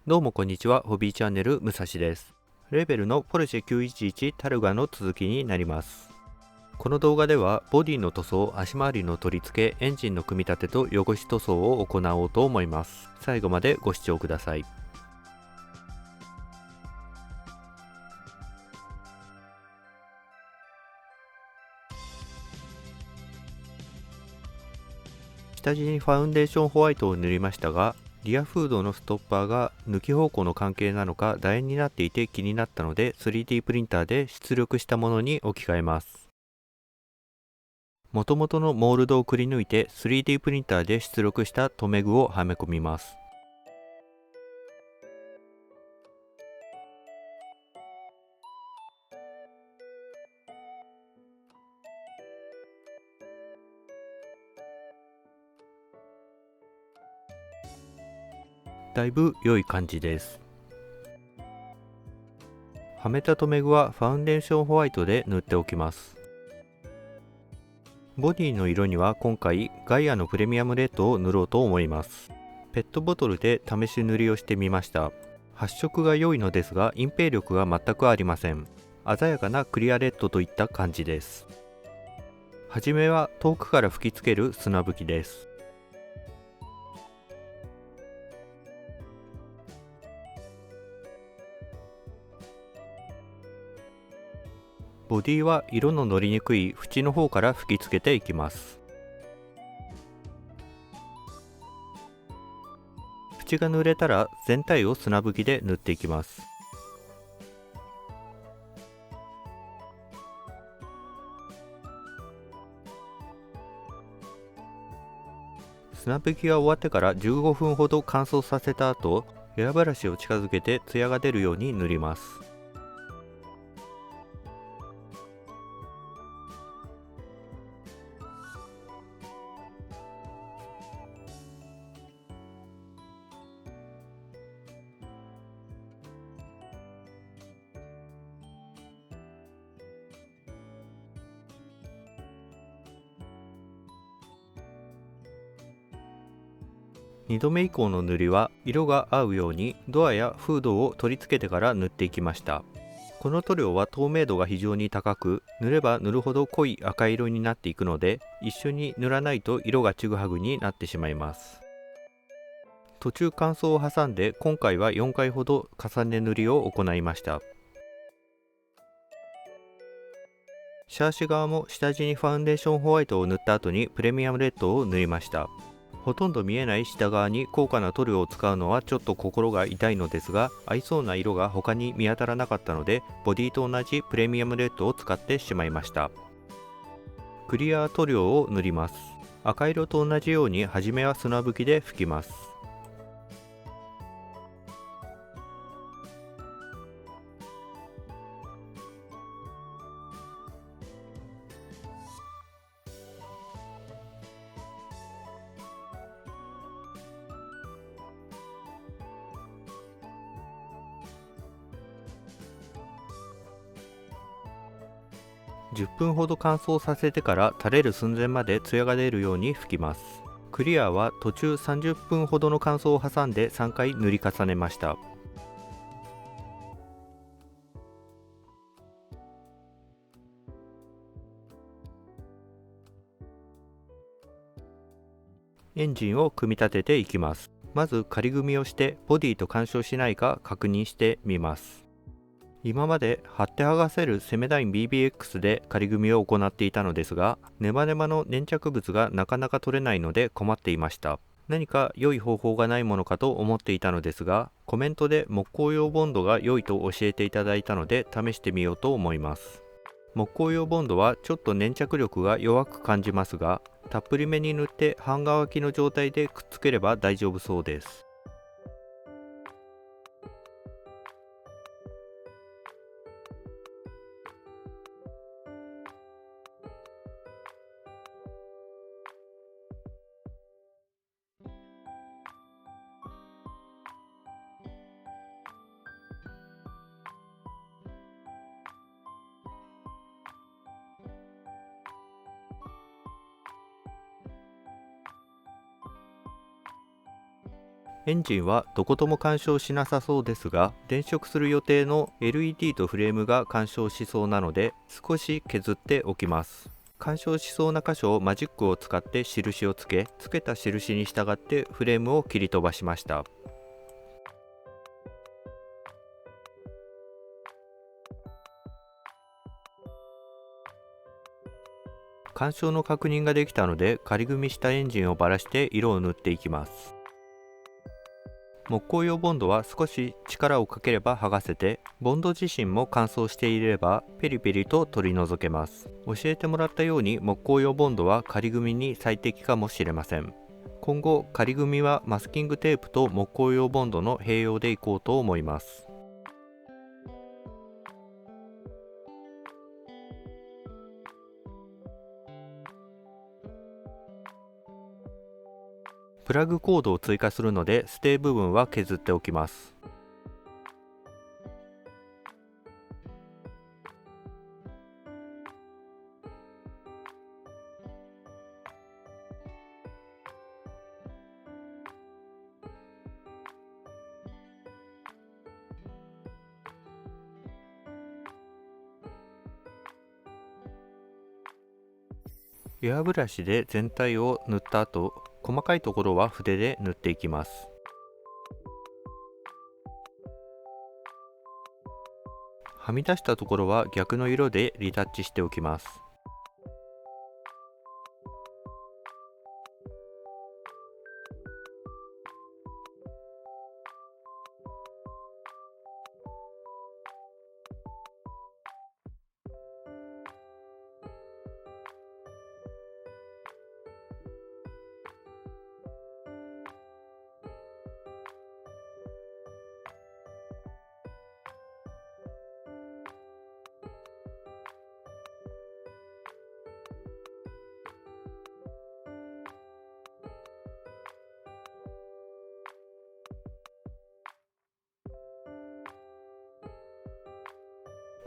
どうもこんにちは。ホビーチャンネルむさしです。レベルのポルシェ911タルガの続きになります。この動画ではボディの塗装、足回りの取り付け、エンジンの組み立てと汚し塗装を行おうと思います。最後までご視聴ください。下地にファウンデーションホワイトを塗りましたが、リアフードのストッパーが抜き方向の関係なのか楕円になっていて気になったので 3D プリンターで出力したものに置き換えます。元々のモールドをくり抜いて 3D プリンターで出力した留め具をはめ込みます。だいぶ良い感じです。はめた留め具はファウンデーションホワイトで塗っておきます。ボディの色には今回ガイアのプレミアムレッドを塗ろうと思います。ペットボトルで試し塗りをしてみました。発色が良いのですが隠蔽力が全くありません。鮮やかなクリアレッドといった感じです。はじめは遠くから吹きつける砂吹きです。ボディは色の乗りにくい縁の方から吹きつけていきます。縁が塗れたら全体を砂吹きで塗っていきます。砂吹きが終わってから15分ほど乾燥させた後、エアブラシを近づけてツヤが出るように塗ります。2度目以降の塗りは色が合うようにドアやフードを取り付けてから塗っていきました。この塗料は透明度が非常に高く、塗れば塗るほど濃い赤色になっていくので、一緒に塗らないと色がちぐはぐになってしまいます。途中乾燥を挟んで今回は4回ほど重ね塗りを行いました。シャーシ側も下地にファウンデーションホワイトを塗った後にプレミアムレッドを塗りました。ほとんど見えない下側に高価な塗料を使うのはちょっと心が痛いのですが、合いそうな色が他に見当たらなかったのでボディと同じプレミアムレッドを使ってしまいました。クリア塗料を塗ります。赤色と同じように初めは砂吹きで拭きます。10分ほど乾燥させてから垂れる寸前までツヤが出るように拭きます。クリアは途中30分ほどの乾燥を挟んで3回塗り重ねました。エンジンを組み立てていきます。まず仮組みをしてボディと干渉しないか確認してみます。今まで貼って剥がせるセメダイン BBX で仮組みを行っていたのですが、ネバネバの粘着物がなかなか取れないので困っていました。何か良い方法がないものかと思っていたのですが、コメントで木工用ボンドが良いと教えていただいたので試してみようと思います。木工用ボンドはちょっと粘着力が弱く感じますが、たっぷりめに塗って半乾きの状態でくっつければ大丈夫そうです。エンジンはどことも干渉しなさそうですが、電飾する予定の LED とフレームが干渉しそうなので少し削っておきます。干渉しそうな箇所をマジックを使って印をつけた印に従ってフレームを切り飛ばしました。干渉の確認ができたので、仮組みしたエンジンをばらして色を塗っていきます。木工用ボンドは少し力をかければ剥がせて、ボンド自身も乾燥していればペリペリと取り除けます。教えてもらったように木工用ボンドは仮組みに最適かもしれません。今後仮組みはマスキングテープと木工用ボンドの併用でいこうと思います。プラグコードを追加するのでステー部分は削っておきます。エアブラシで全体を塗った後、細かいところは筆で塗っていきます。はみ出したところは逆の色でリタッチしておきます。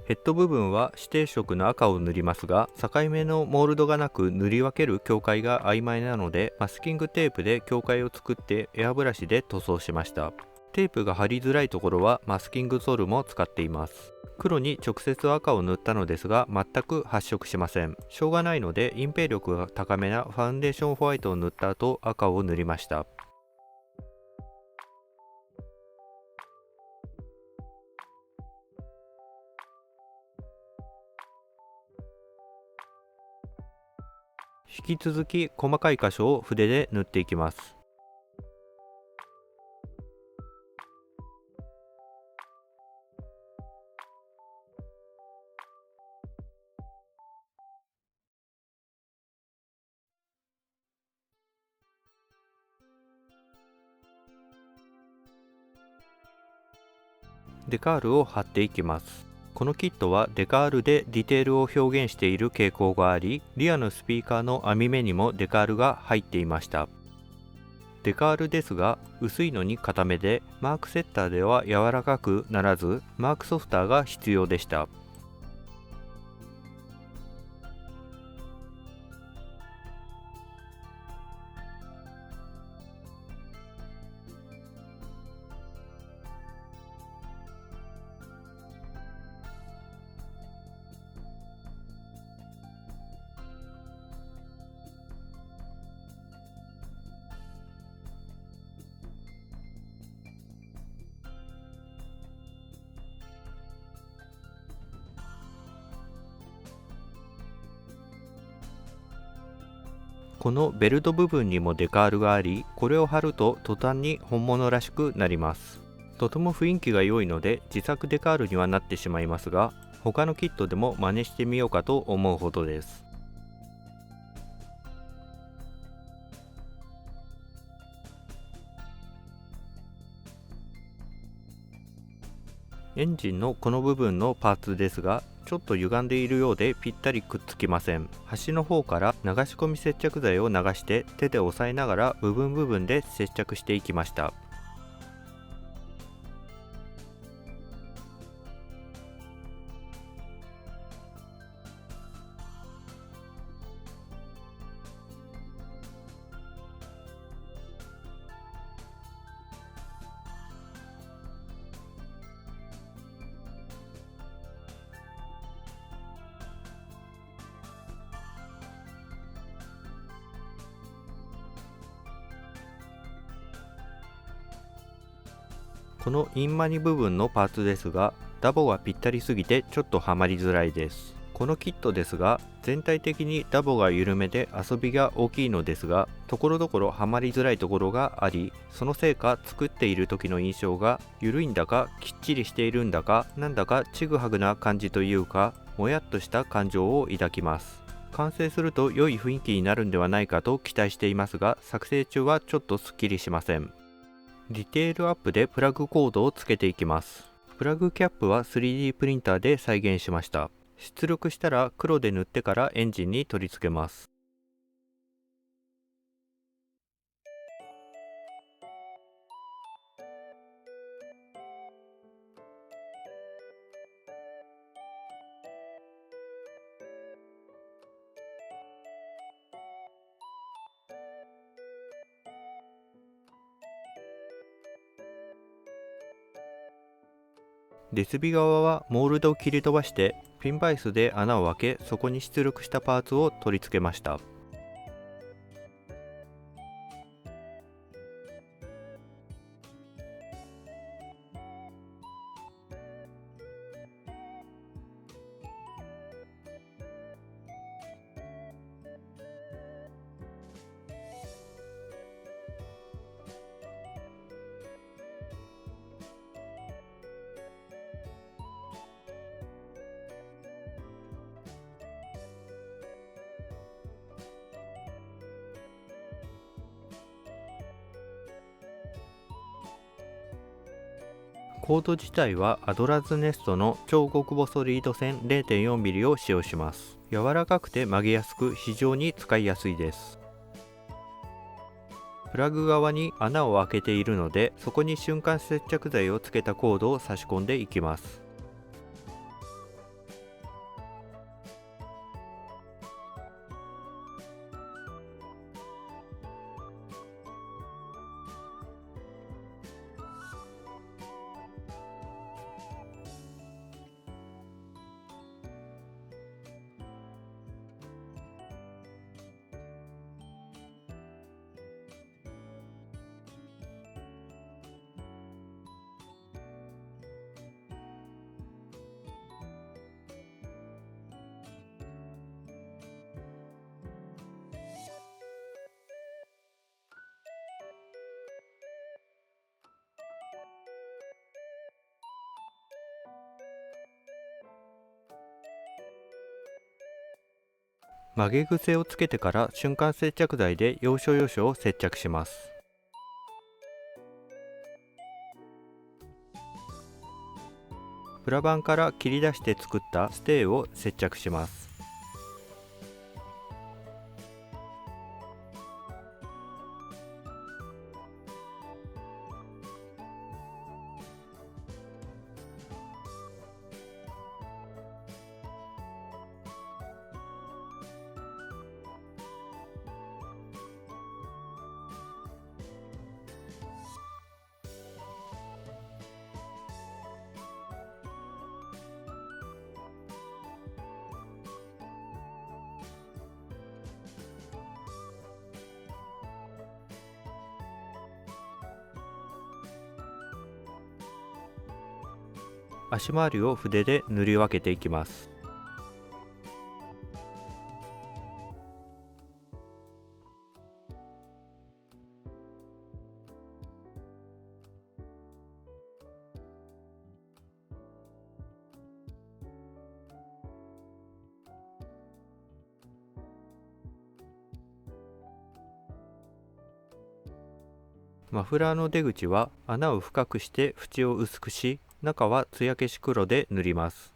ヘッド部分は指定色の赤を塗りますが、境目のモールドがなく塗り分ける境界が曖昧なので、マスキングテープで境界を作ってエアブラシで塗装しました。テープが貼りづらいところはマスキングソルも使っています。黒に直接赤を塗ったのですが全く発色しません。しょうがないので隠蔽力が高めなファウンデーションホワイトを塗った後赤を塗りました。引き続き細かい箇所を筆で塗っていきます。デカールを貼っていきます。このキットはデカールでディテールを表現している傾向があり、リアのスピーカーの網目にもデカールが入っていました。デカールですが薄いのに固めで、マークセッターでは柔らかくならずマークソフターが必要でした。このベルト部分にもデカールがあり、これを貼ると途端に本物らしくなります。とても雰囲気が良いので自作デカールにはなってしまいますが、他のキットでも真似してみようかと思うほどです。エンジンのこの部分のパーツですが、ちょっと歪んでいるようでぴったりくっつきません。端の方から流し込み接着剤を流して手で押さえながら部分で接着していきました。このインマニ部分のパーツですが、ダボがぴったりすぎてちょっとはまりづらいです。このキットですが、全体的にダボが緩めで遊びが大きいのですが、ところどころはまりづらいところがあり、そのせいか作っている時の印象が緩いんだかきっちりしているんだか、なんだかちぐはぐな感じというか、もやっとした感情を抱きます。完成すると良い雰囲気になるんではないかと期待していますが、作成中はちょっとすっきりしません。ディテールアップでプラグコードをつけていきます。プラグキャップは 3D プリンターで再現しました。出力したら黒で塗ってからエンジンに取り付けます。デスビ側はモールドを切り飛ばしてピンバイスで穴を開け、そこに出力したパーツを取り付けました。コード自体はアドラズネストの超極細リード線 0.4mm を使用します。柔らかくて曲げやすく非常に使いやすいです。プラグ側に穴を開けているので、そこに瞬間接着剤をつけたコードを差し込んでいきます。曲げ癖をつけてから瞬間接着剤で要所要所を接着します。プラ板から切り出して作ったステーを接着します。足回りを筆で塗り分けていきます。マフラーの出口は穴を深くして縁を薄くし、中は艶消し黒で塗ります。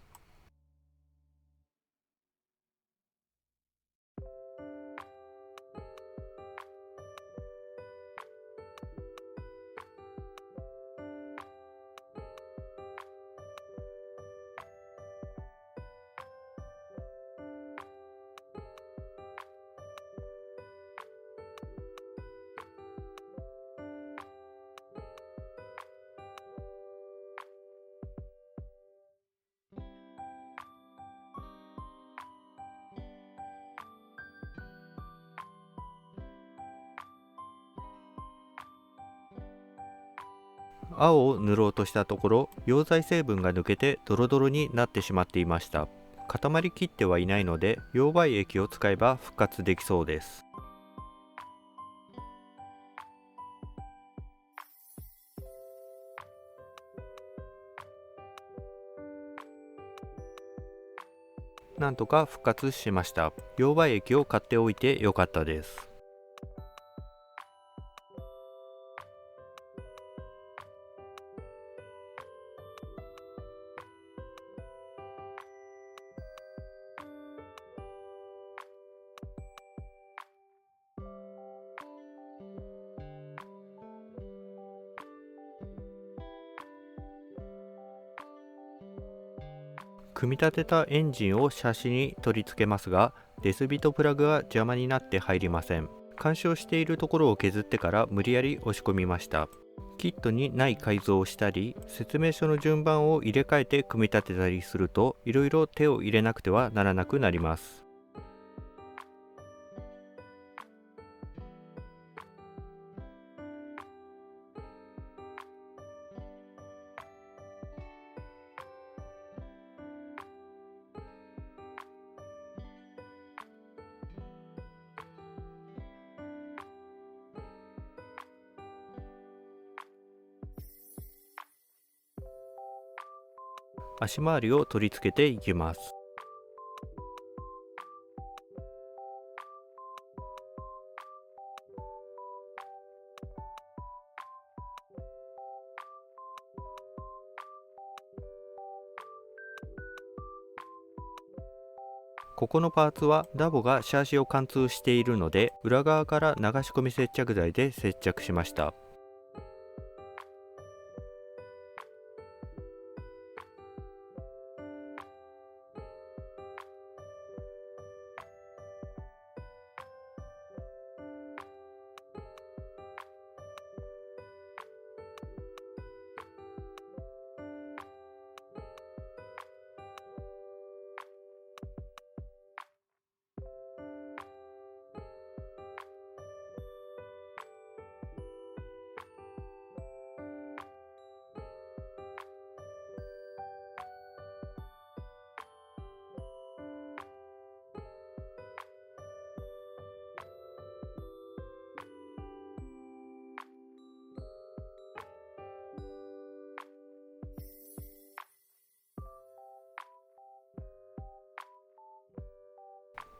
青を塗ろうとしたところ、溶剤成分が抜けてドロドロになってしまっていました。固まりきってはいないので、溶媒液を使えば復活できそうです。なんとか復活しました。溶媒液を買っておいてよかったです。組み立てたエンジンをシャシに取り付けますが、レスビトプラグが邪魔になって入りません。干渉しているところを削ってから無理やり押し込みました。キットにない改造をしたり、説明書の順番を入れ替えて組み立てたりすると、いろいろ手を入れなくてはならなくなります。足回りを取り付けていきます。ここのパーツはダボがシャーシを貫通しているので、裏側から流し込み接着剤で接着しました。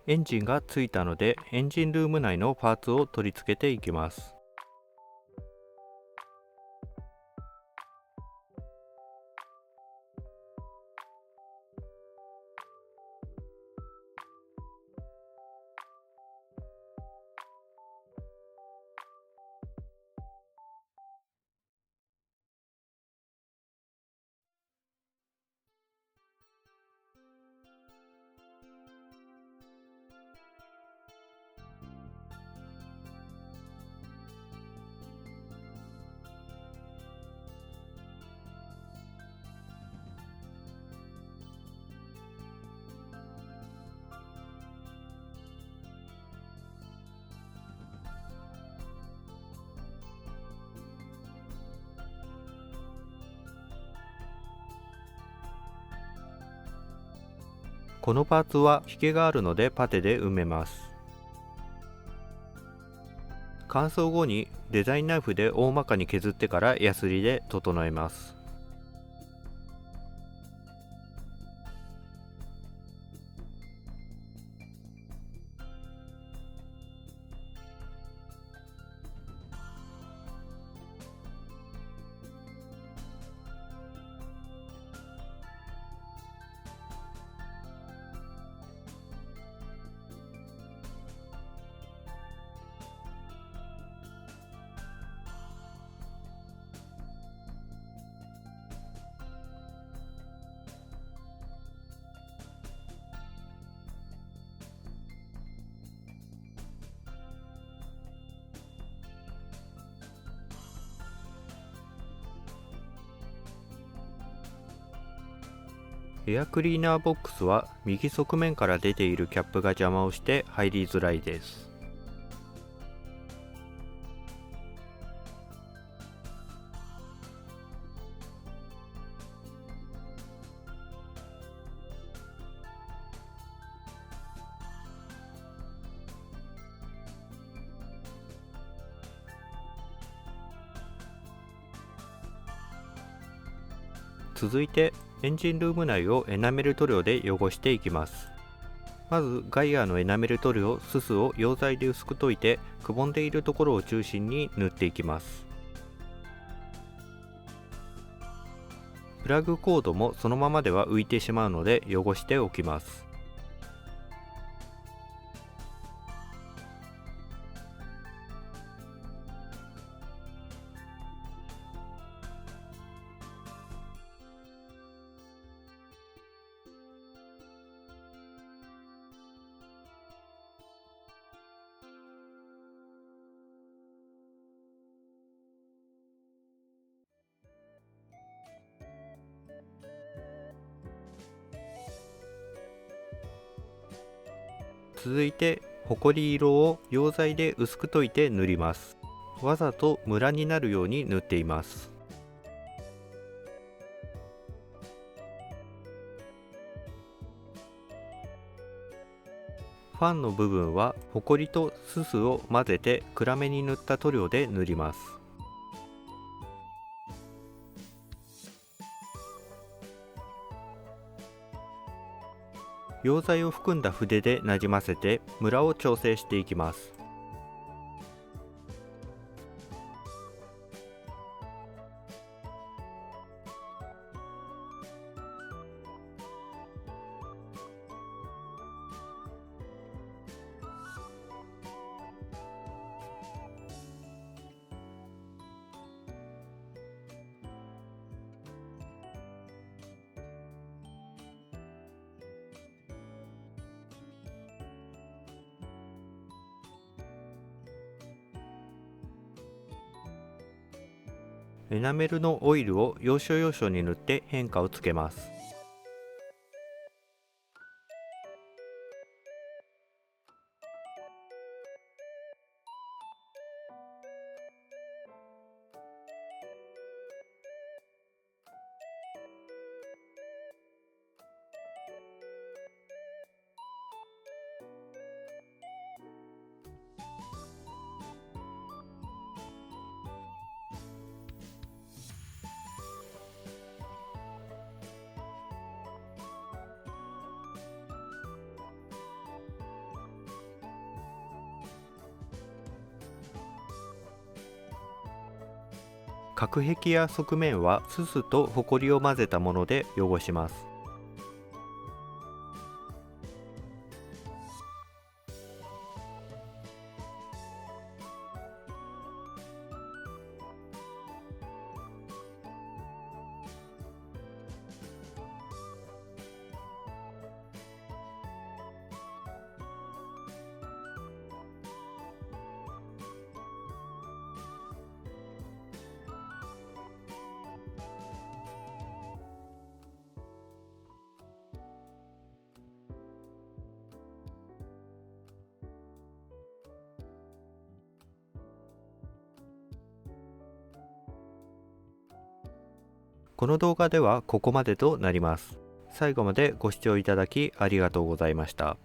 エンジンがついたので、エンジンルーム内のパーツを取り付けていきます。このパーツは引けがあるのでパテで埋めます。乾燥後にデザインナイフで大まかに削ってからヤスリで整えます。エアクリーナーボックスは右側面から出ているキャップが邪魔をして入りづらいです。続いてエンジンルーム内をエナメル塗料で汚していきます。まずガイアのエナメル塗料ススを溶剤で薄く溶いて、くぼんでいるところを中心に塗っていきます。プラグコードもそのままでは浮いてしまうので汚しておきます。続いてホコリ色を溶剤で薄く溶いて塗ります。わざとムラになるように塗っています。ファンの部分はホコリとススを混ぜて暗めに塗った塗料で塗ります。溶剤を含んだ筆でなじませてムラを調整していきます。エナメルのオイルを要所要所に塗って変化をつけます。隔壁や側面はススとホコリを混ぜたもので汚します。この動画ではここまでとなります。最後までご視聴いただきありがとうございました。